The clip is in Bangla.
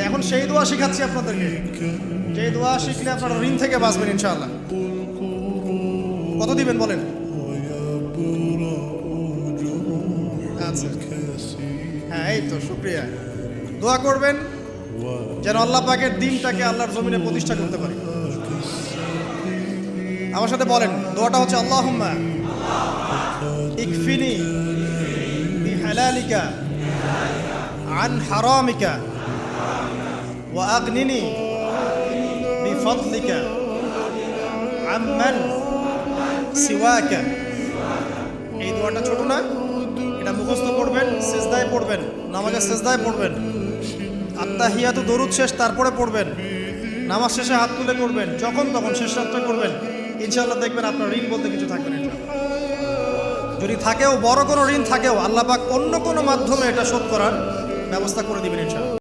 এখন সেই দোয়া শিখাচ্ছি আপনাদেরকে, যে দোয়া শিখলে আপনারা ঋণ থেকে বাঁচবেন ইনশাআল্লাহ। কত দিবেন বলেন? আচ্ছা, হ্যাঁ, এই তো শুকরিয়া। দোয়া করবেন যেন আল্লাহ পাকের দিনটাকে আল্লাহর জমিনে প্রতিষ্ঠা করতে পারি। আমার সাথে বলেন, দোয়াটা হচ্ছে আল্লাহুম্মা ইকফিনি বিহালালিকা আন হারামিকা ওয়া আগনিনি বিফদলিকা আম্মান সিওয়াকা। এই দোয়াটা ছোট না, এটা মুখস্থ করবেন, সিজদায় পড়বেন, নামাজের সিজদায় পড়বেন, আত্তাহিয়াতু দরুদ শেষ তারপরে পড়বেন, নামাজ শেষে হাত তুলে করবেন, যখন তখন শেষ রাত্রে করবেন। ইনশাআল্লাহ দেখবেন আপনার ঋণ বলতে কিছু থাকবে না। যদি থাকেও, বড় কোনো ঋণ থাকেও, আল্লাহ পাক অন্য কোনো মাধ্যমে এটা শোধ করার ব্যবস্থা করে দিবেন ইনশাআল্লাহ।